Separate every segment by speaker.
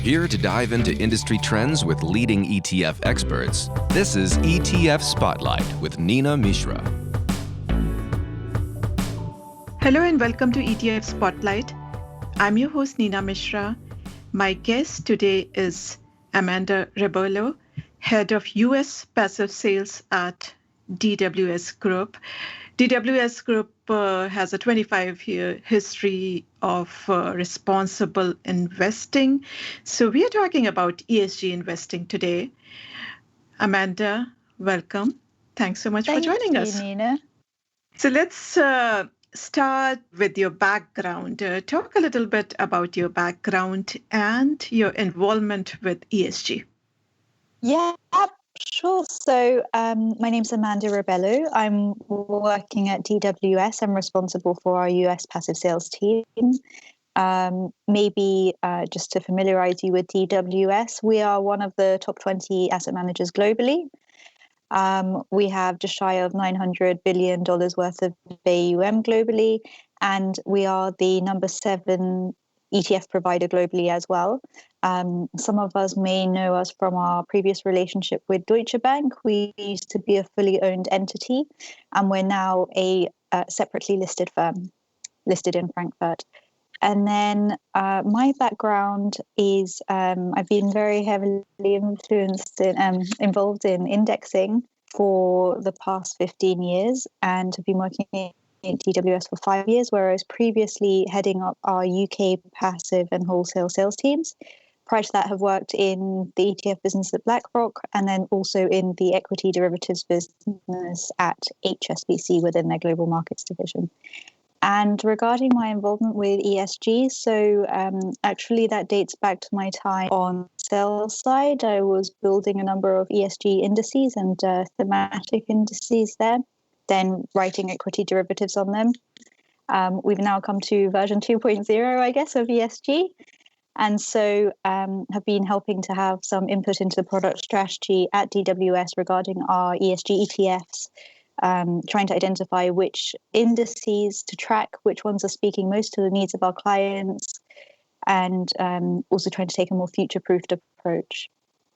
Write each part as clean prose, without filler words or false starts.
Speaker 1: Here to dive into industry trends with leading ETF experts, this is ETF Spotlight with Nina Mishra.
Speaker 2: Hello and welcome to ETF Spotlight. I'm your host, Nina Mishra. My guest today is Amanda Robello, Head of US Passive Sales at DWS Group. DWS Group has a 25-year history of responsible investing. So we are talking about ESG investing today. Amanda, welcome. Thanks so much for joining us.
Speaker 3: Thank you, Nina.
Speaker 2: So let's start with your background. Talk a little bit about your background and your involvement with ESG.
Speaker 3: Yeah, sure. So my name's Amanda Robello. I'm working at DWS. I'm responsible for our US passive sales team. Maybe just to familiarize you with DWS, we are one of the top 20 asset managers globally. We have just shy of $900 billion worth of AUM globally, and we are the number 7 ETF provider globally as well. Some of us may know us from our previous relationship with Deutsche Bank. We used to be a fully owned entity, and we're now a separately listed firm, listed in Frankfurt. And then my background is I've been very heavily involved in indexing for the past 15 years and have been working at DWS for 5 years, where I was previously heading up our UK passive and wholesale sales teams. Prior to that, I have worked in the ETF business at BlackRock and then also in the equity derivatives business at HSBC within their global markets division. And regarding my involvement with ESG, so actually that dates back to my time on sales side. I was building a number of ESG indices and thematic indices there, then writing equity derivatives on them. We've now come to version 2.0, I guess, of ESG. And so have been helping to have some input into the product strategy at DWS regarding our ESG ETFs. Trying to identify which indices to track, which ones are speaking most to the needs of our clients, and also trying to take a more future-proofed approach.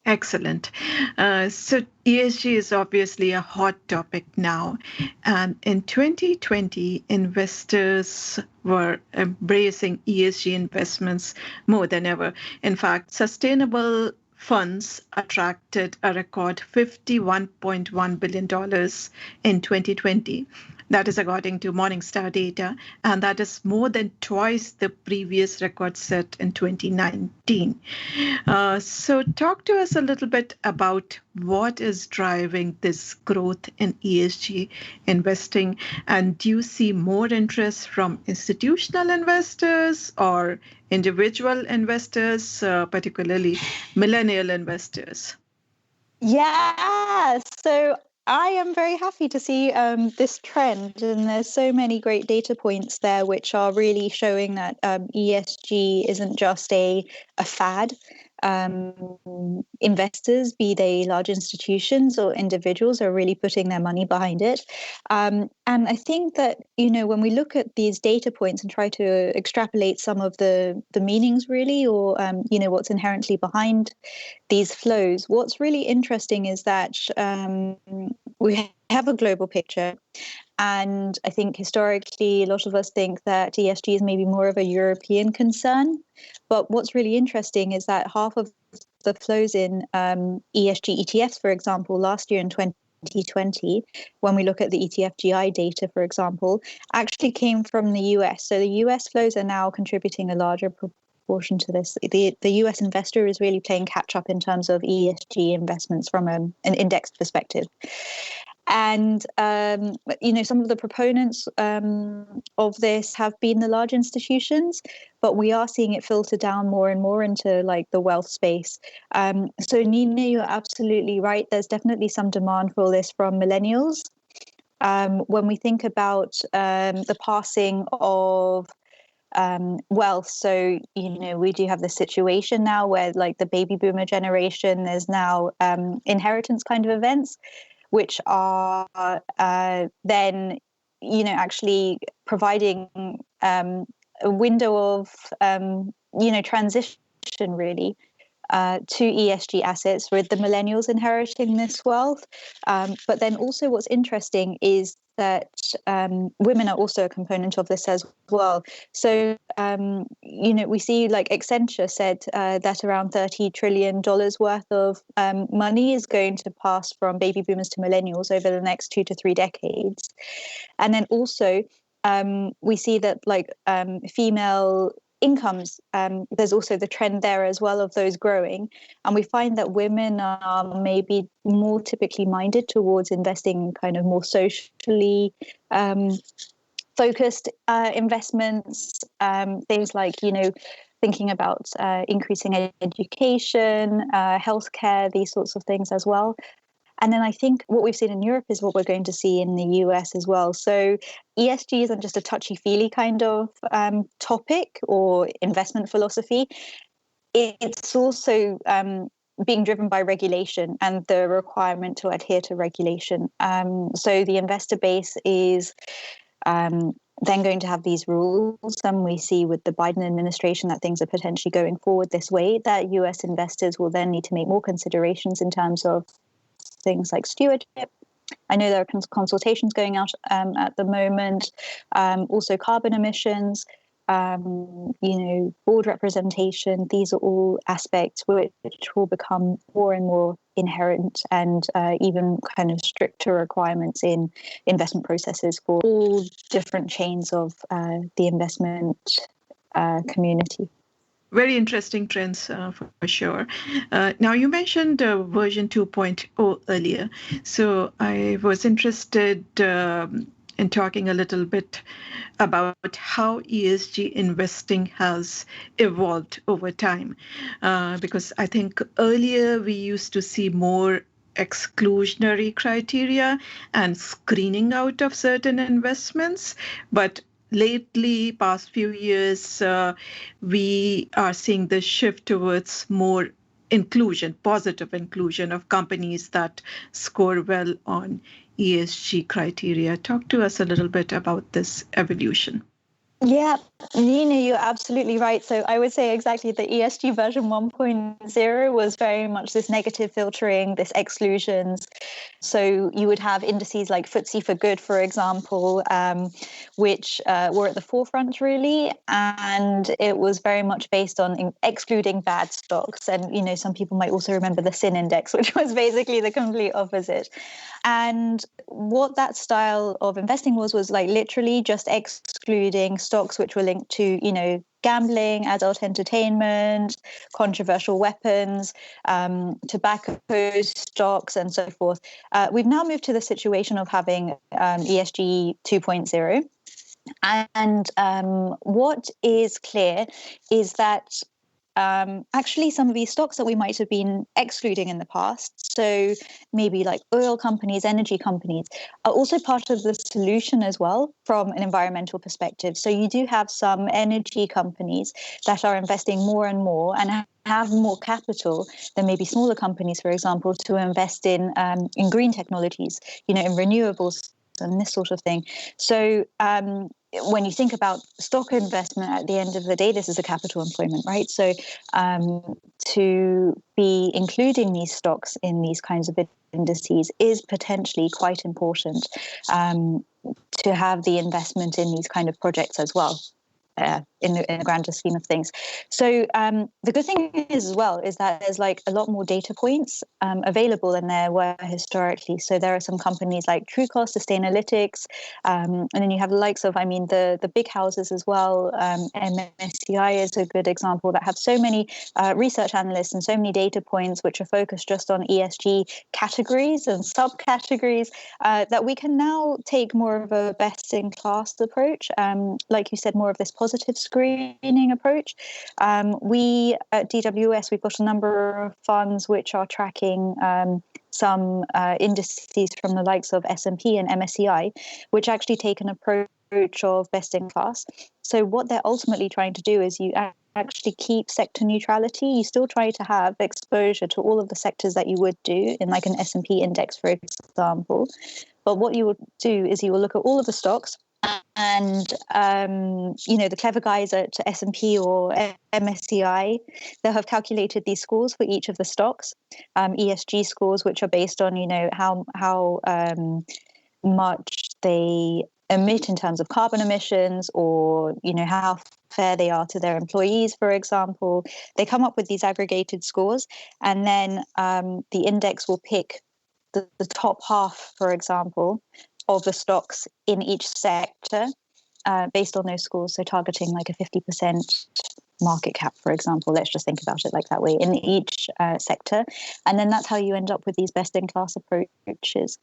Speaker 2: Excellent. So ESG is obviously a hot topic now. And in 2020, investors were embracing ESG investments more than ever. In fact, sustainable funds attracted a record $51.1 billion in 2020. That is according to Morningstar data, and that is more than twice the previous record set in 2019. So talk to us a little bit about what is driving this growth in ESG investing, and do you see more interest from institutional investors or individual investors, particularly millennial investors?
Speaker 3: Yeah, so I am very happy to see this trend, and there's so many great data points there which are really showing that ESG isn't just a fad. Investors, be they large institutions or individuals, are really putting their money behind it. And I think that, when we look at these data points and try to extrapolate some of the meanings really, or, what's inherently behind these flows, what's really interesting is that we have a global picture. And I think historically, a lot of us think that ESG is maybe more of a European concern. But what's really interesting is that half of the flows in ESG ETFs, for example, last year in 2020, when we look at the ETF GI data, for example, actually came from the US. So the US flows are now contributing a larger proportion to this. The US investor is really playing catch up in terms of ESG investments from an indexed perspective. And, some of the proponents of this have been the large institutions, but we are seeing it filter down more and more into the wealth space. So Nina, you're absolutely right. There's definitely some demand for this from millennials. When we think about the passing of wealth, so we do have the situation now where the baby boomer generation, there's now inheritance kind of events, which are then, actually providing a window of, transition really to ESG assets, with the millennials inheriting this wealth. But then also what's interesting is that women are also a component of this as well. So, we see like Accenture said that around $30 trillion worth of money is going to pass from baby boomers to millennials over the next 2 to 3 decades. And then also we see that like female incomes, there's also the trend there as well of those growing. And we find that women are maybe more typically minded towards investing in kind of more socially focused investments, things like, thinking about increasing education, healthcare, these sorts of things as well. And then I think what we've seen in Europe is what we're going to see in the US as well. So ESG isn't just a touchy-feely kind of topic or investment philosophy. It's also being driven by regulation and the requirement to adhere to regulation. So the investor base is then going to have these rules. And we see with the Biden administration that things are potentially going forward this way, that US investors will then need to make more considerations in terms of things like stewardship. I know there are consultations going out at the moment, also carbon emissions, board representation. These are all aspects which will become more and more inherent and even kind of stricter requirements in investment processes for all different chains of the investment community.
Speaker 2: Very interesting trends for sure. Now, you mentioned version 2.0 earlier. So I was interested in talking a little bit about how ESG investing has evolved over time. Because I think earlier we used to see more exclusionary criteria and screening out of certain investments, but lately, past few years, we are seeing the shift towards more inclusion, positive inclusion of companies that score well on ESG criteria. Talk to us a little bit about this evolution.
Speaker 3: Yeah, Nina, you're absolutely right. So I would say exactly the ESG version 1.0 was very much this negative filtering, this exclusions. So you would have indices like FTSE for Good, for example, which were at the forefront really. And it was very much based on excluding bad stocks. And, some people might also remember the SIN index, which was basically the complete opposite. And what that style of investing was like literally just excluding stocks which were linked to, gambling, adult entertainment, controversial weapons, tobacco stocks, and so forth. We've now moved to the situation of having ESG 2.0. And what is clear is that actually some of these stocks that we might have been excluding in the past, so maybe like oil companies, energy companies, are also part of the solution as well from an environmental perspective. So you do have some energy companies that are investing more and more and have more capital than maybe smaller companies, for example, to invest in green technologies, in renewables and this sort of thing. So when you think about stock investment, at the end of the day, this is a capital employment, right? So to be including these stocks in these kinds of indices is potentially quite important to have the investment in these kind of projects as well. In the grander scheme of things. So the good thing is as well is that there's like a lot more data points available than there were historically. So there are some companies like Truecost, Sustainalytics, and then you have the likes of, the big houses as well. MSCI is a good example that have so many research analysts and so many data points which are focused just on ESG categories and subcategories that we can now take more of a best-in-class approach. Like you said, more of this positive screening approach. We at DWS, we've got a number of funds which are tracking some indices from the likes of S&P and MSCI, which actually take an approach of best in class. So what they're ultimately trying to do is you actually keep sector neutrality. You still try to have exposure to all of the sectors that you would do in like an S&P index, for example. But what you will do is you will look at all of the stocks And the clever guys at S&P or MSCI, they have calculated these scores for each of the stocks, ESG scores, which are based on how much they emit in terms of carbon emissions, or how fair they are to their employees, for example. They come up with these aggregated scores, and then the index will pick the top half, for example, of the stocks in each sector based on those scores. So targeting like a 50% market cap, for example. Let's just think about it like that way in each sector. And then that's how you end up with these best-in-class approaches.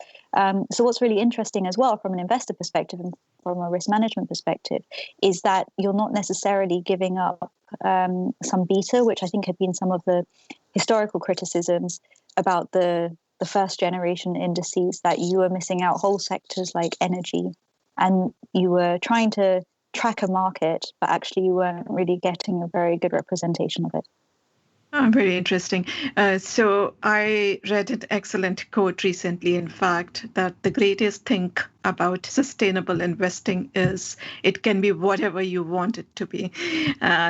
Speaker 3: So what's really interesting as well from an investor perspective and from a risk management perspective is that you're not necessarily giving up some beta, which I think had been some of the historical criticisms about the first generation indices, that you were missing out whole sectors like energy, and you were trying to track a market, but actually you weren't really getting a very good representation of it.
Speaker 2: Oh, very interesting. So I read an excellent quote recently, in fact, that the greatest thing about sustainable investing is it can be whatever you want it to be.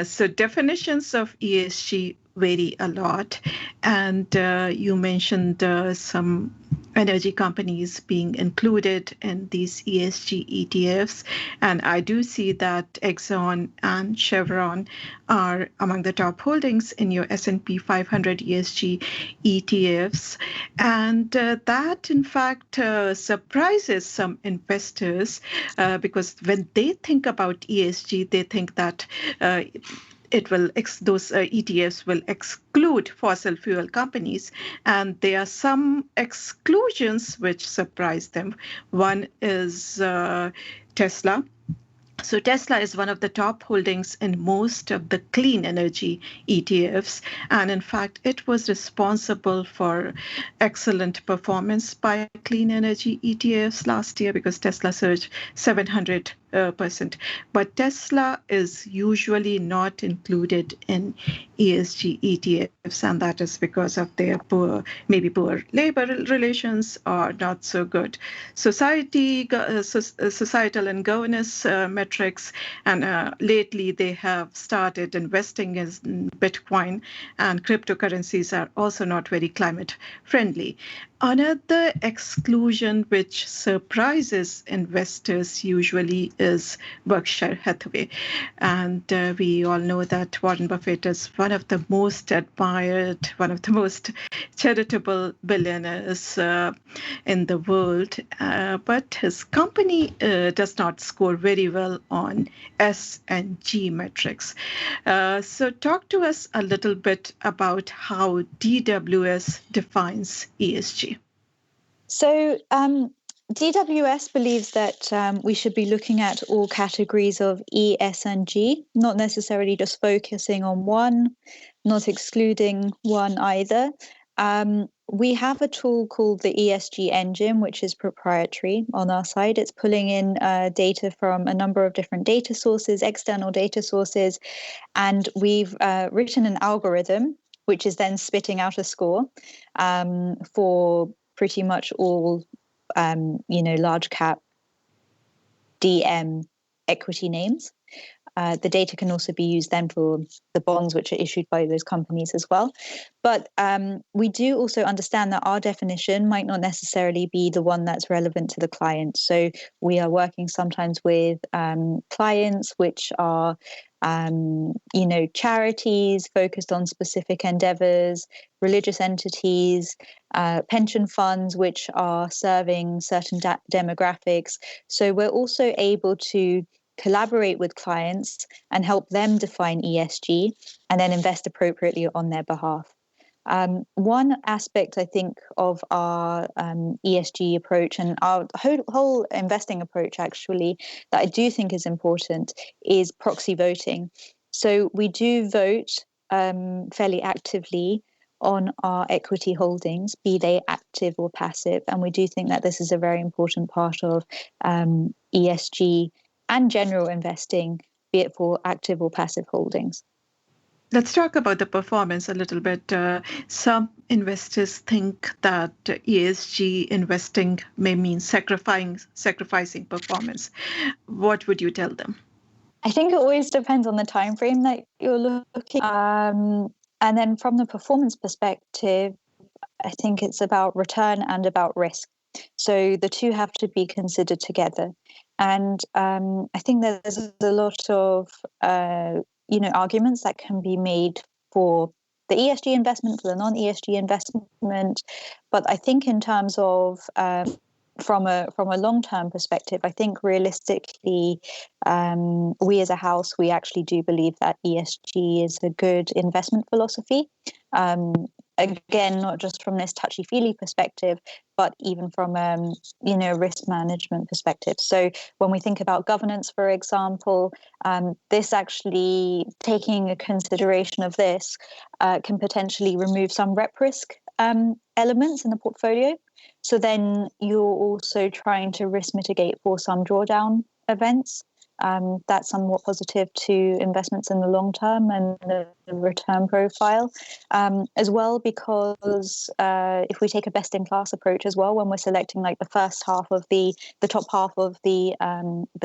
Speaker 2: So definitions of ESG vary a lot. And you mentioned some energy companies being included in these ESG ETFs. And I do see that Exxon and Chevron are among the top holdings in your S&P 500 ESG ETFs. And that, in fact, surprises some investors because when they think about ESG, they think that those ETFs will exclude fossil fuel companies, and there are some exclusions which surprise them. One is Tesla. So Tesla is one of the top holdings in most of the clean energy ETFs. And in fact, it was responsible for excellent performance by clean energy ETFs last year because Tesla surged 700%. But Tesla is usually not included in ESG ETFs, and that is because of their poor labor relations or not so good societal and governance metrics. And lately they have started investing in Bitcoin, and cryptocurrencies are also not very climate friendly. Another exclusion which surprises investors usually is Berkshire Hathaway. And we all know that Warren Buffett is one of the most admired, one of the most charitable billionaires in the world. But his company does not score very well on S and G metrics. So talk to us a little bit about how DWS defines ESG.
Speaker 3: So DWS believes that we should be looking at all categories of E, S, and G, not necessarily just focusing on one, not excluding one either. We have a tool called the ESG Engine, which is proprietary on our side. It's pulling in data from a number of different data sources, external data sources, and we've written an algorithm which is then spitting out a score for pretty much all, large cap DM equity names. The data can also be used then for the bonds which are issued by those companies as well. But we do also understand that our definition might not necessarily be the one that's relevant to the client. So we are working sometimes with clients which are charities focused on specific endeavors, religious entities, pension funds which are serving certain demographics. So we're also able to collaborate with clients and help them define ESG and then invest appropriately on their behalf. One aspect, I think, of our ESG approach and our whole investing approach, actually, that I do think is important is proxy voting. So we do vote fairly actively on our equity holdings, be they active or passive. And we do think that this is a very important part of ESG and general investing, be it for active or passive holdings.
Speaker 2: Let's talk about the performance a little bit. Some investors think that ESG investing may mean sacrificing performance. What would you tell them?
Speaker 3: I think it always depends on the time frame that you're looking. And then from the performance perspective, I think it's about return and about risk. So the two have to be considered together. And I think there's a lot of arguments that can be made for the ESG investment, for the non-ESG investment. But I think in terms of from a long-term perspective, I think realistically, we as a house, we actually do believe that ESG is a good investment philosophy. Again, not just from this touchy-feely perspective, but even from risk management perspective. So when we think about governance, for example, this actually taking a consideration of this can potentially remove some rep risk elements in the portfolio. So then you're also trying to risk mitigate for some drawdown events. That's somewhat positive to investments in the long term and the return profile, as well, because if we take a best-in-class approach as well, when we're selecting like the first half of the top half of the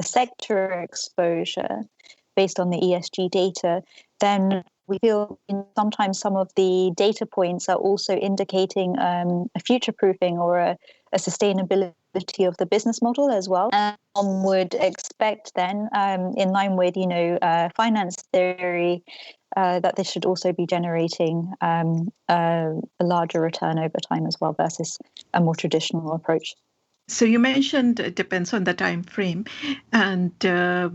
Speaker 3: sector exposure based on the ESG data, then we feel sometimes some of the data points are also indicating a future-proofing or a sustainability of the business model as well. And one would expect then, in line with finance theory, that this should also be generating a larger return over time as well versus a more traditional approach.
Speaker 2: So you mentioned it depends on the time frame, and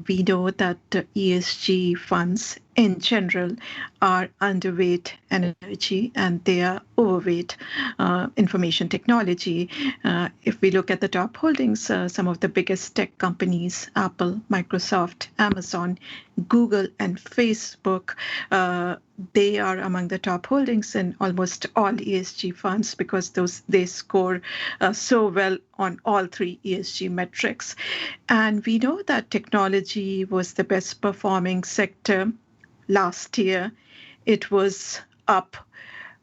Speaker 2: we know that ESG funds in general are underweight energy and they are overweight information technology. If we look at the top holdings, some of the biggest tech companies, Apple, Microsoft, Amazon, Google, and Facebook, they are among the top holdings in almost all ESG funds because they score so well on all three ESG metrics. And we know that technology was the best performing sector last year. It was up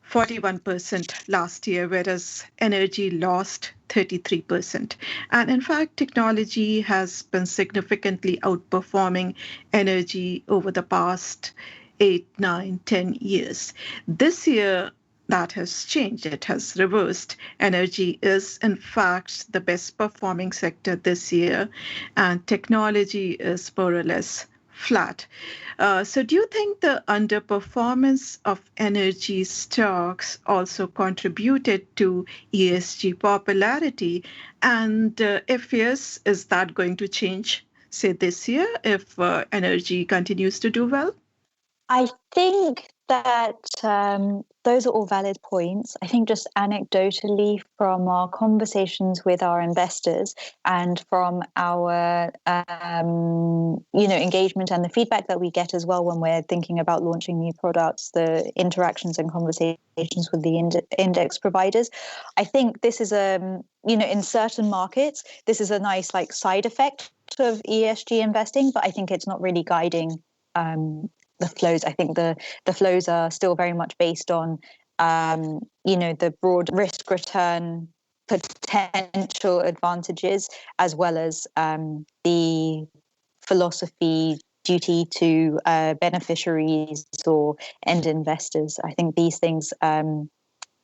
Speaker 2: 41% last year, whereas energy lost 33%. And in fact, technology has been significantly outperforming energy over the past 8, 9, 10 years. This year, that has changed. It has reversed. Energy is, in fact, the best performing sector this year, and technology is more or less flat. So do you think the underperformance of energy stocks also contributed to ESG popularity? And if yes, is that going to change, say, this year if energy continues to do well?
Speaker 3: I think that those are all valid points. I think just anecdotally from our conversations with our investors and from our engagement and the feedback that we get as well when we're thinking about launching new products, the interactions and conversations with the index providers, I think this is in certain markets, this is a nice side effect of ESG investing, but I think it's not really guiding the flows. I think the flows are still very much based on, the broad risk return potential advantages, as well as the philosophy duty to beneficiaries or end investors. I think these things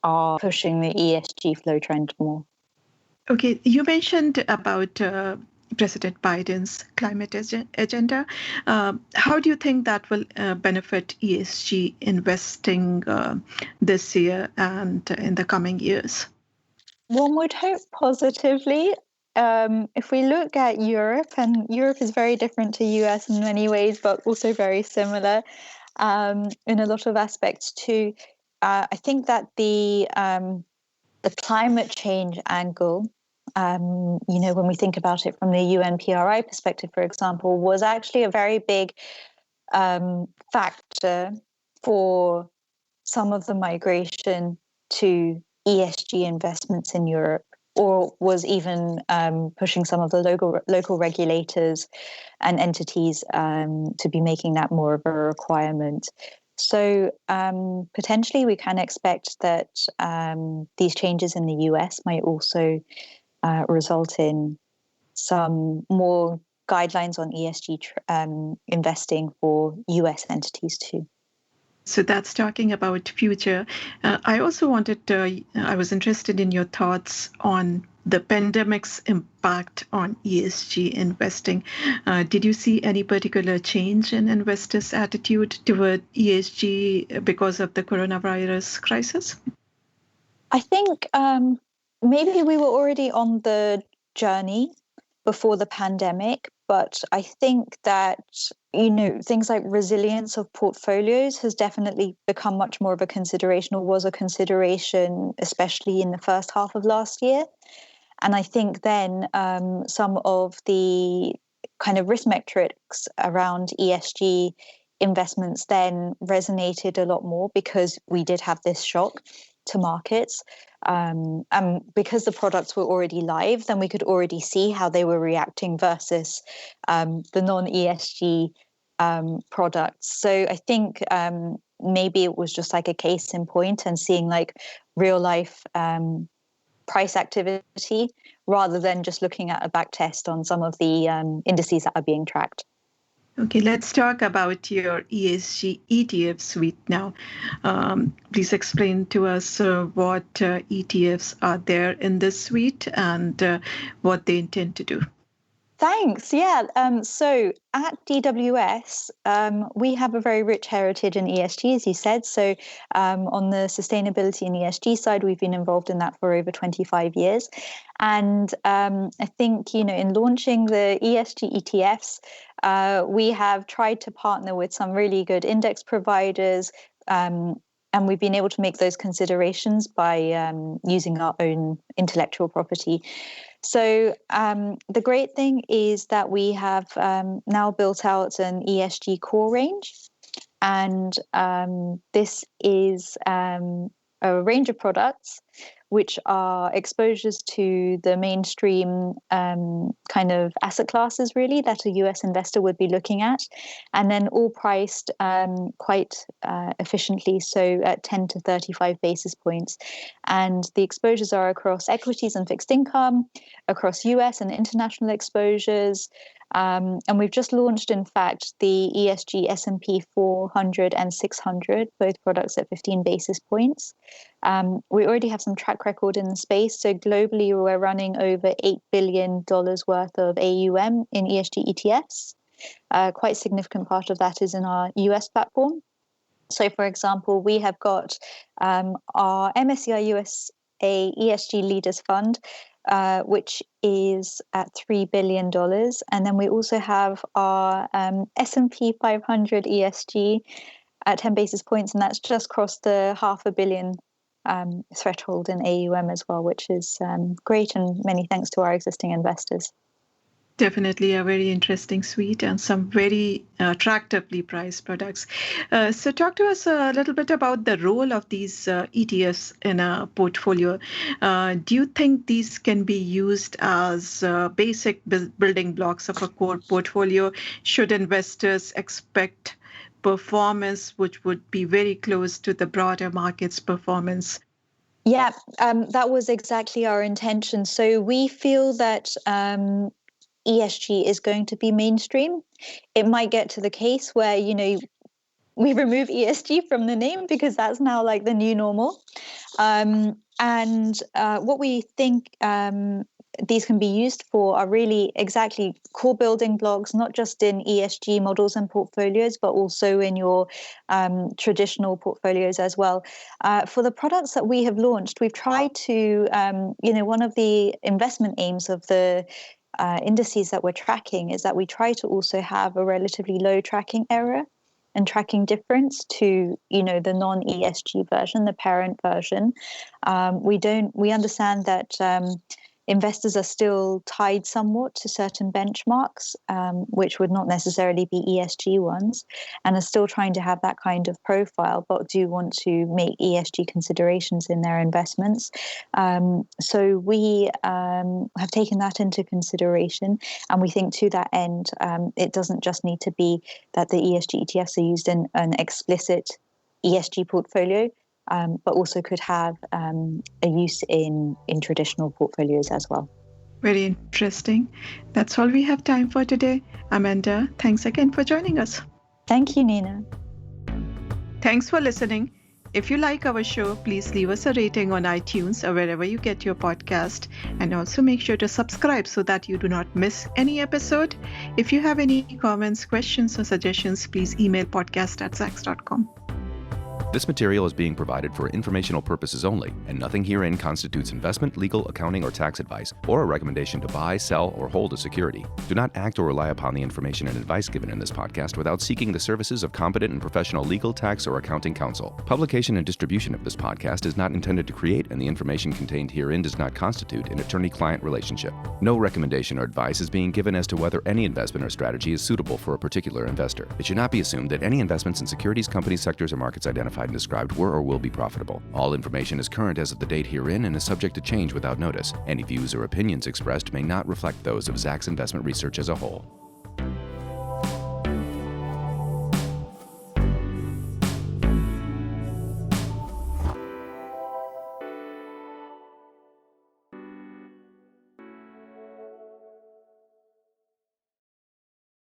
Speaker 3: are pushing the ESG flow trend more.
Speaker 2: Okay, you mentioned about President Biden's climate agenda. How do you think that will benefit ESG investing this year and in the coming years?
Speaker 3: One would hope positively. If we look at Europe, and Europe is very different to US in many ways, but also very similar in a lot of aspects too. I think that the climate change angle, when we think about it from the UNPRI perspective, for example, was actually a very big factor for some of the migration to ESG investments in Europe, or was even pushing some of the local regulators and entities to be making that more of a requirement. So potentially we can expect that these changes in the US might also result in some more guidelines on ESG investing for US entities too.
Speaker 2: So that's talking about future. I also I was interested in your thoughts on the pandemic's impact on ESG investing. Did you see any particular change in investors' attitude toward ESG because of the coronavirus crisis?
Speaker 3: I think maybe we were already on the journey before the pandemic, but I think that, things like resilience of portfolios has definitely become much more of a consideration, or was a consideration, especially in the first half of last year. And I think then some of the kind of risk metrics around ESG investments then resonated a lot more because we did have this shock to markets. And because the products were already live, then we could already see how they were reacting versus the non-ESG products. So I think maybe it was just like a case in point and seeing like real life price activity rather than just looking at a back test on some of the indices that are being tracked.
Speaker 2: Okay, let's talk about your ESG ETF suite now. Please explain to us what ETFs are there in this suite and what they intend to do.
Speaker 3: Thanks. Yeah. So at DWS, we have a very rich heritage in ESG, as you said. So on the sustainability and ESG side, we've been involved in that for over 25 years. And I think, in launching the ESG ETFs, we have tried to partner with some really good index providers. And we've been able to make those considerations by using our own intellectual property. So the great thing is that we have now built out an ESG core range. And this is a range of products which are exposures to the mainstream kind of asset classes, really, that a US investor would be looking at, and then all priced quite efficiently, so at 10 to 35 basis points. And the exposures are across equities and fixed income, across US and international exposures. And we've just launched, in fact, the ESG S&P 400 and 600, both products at 15 basis points. We already have some track record in the space. So globally, we're running over $8 billion worth of AUM in ESG ETFs. Quite a significant part of that is in our US platform. So, for example, we have got our MSCI USA ESG Leaders Fund, which is at $3 billion. And then we also have our S&P 500 ESG at 10 basis points, and that's just crossed the $500 million threshold in AUM as well, which is great, and many thanks to our existing investors.
Speaker 2: Definitely a very interesting suite and some very attractively priced products. So talk to us a little bit about the role of these ETFs in a portfolio. Do you think these can be used as basic building blocks of a core portfolio? Should investors expect performance which would be very close to the broader market's performance?
Speaker 3: Yeah, that was exactly our intention. So we feel that ESG is going to be mainstream. It might get to the case where, we remove ESG from the name because that's now like the new normal. And what we think these can be used for are really exactly core building blocks, not just in ESG models and portfolios, but also in your traditional portfolios as well. For the products that we have launched, we've tried to, one of the investment aims of the indices that we're tracking is that we try to also have a relatively low tracking error and tracking difference to, the non-ESG version, the parent version. We understand that investors are still tied somewhat to certain benchmarks, which would not necessarily be ESG ones, and are still trying to have that kind of profile, but do want to make ESG considerations in their investments. So we have taken that into consideration, and we think to that end, it doesn't just need to be that the ESG ETFs are used in an explicit ESG portfolio, but also could have a use in traditional portfolios as well.
Speaker 2: Very interesting. That's all we have time for today. Amanda, thanks again for joining us.
Speaker 3: Thank you, Nina.
Speaker 2: Thanks for listening. If you like our show, please leave us a rating on iTunes or wherever you get your podcast. And also make sure to subscribe so that you do not miss any episode. If you have any comments, questions, or suggestions, please email podcast@zacks.com.
Speaker 1: This material is being provided for informational purposes only, and nothing herein constitutes investment, legal, accounting, or tax advice, or a recommendation to buy, sell, or hold a security. Do not act or rely upon the information and advice given in this podcast without seeking the services of competent and professional legal, tax, or accounting counsel. Publication and distribution of this podcast is not intended to create, and the information contained herein does not constitute an attorney-client relationship. No recommendation or advice is being given as to whether any investment or strategy is suitable for a particular investor. It should not be assumed that any investments in securities, companies, sectors, or markets identified and described were or will be profitable. All information is current as of the date herein and is subject to change without notice. Any views or opinions expressed may not reflect those of Zacks Investment Research as a whole.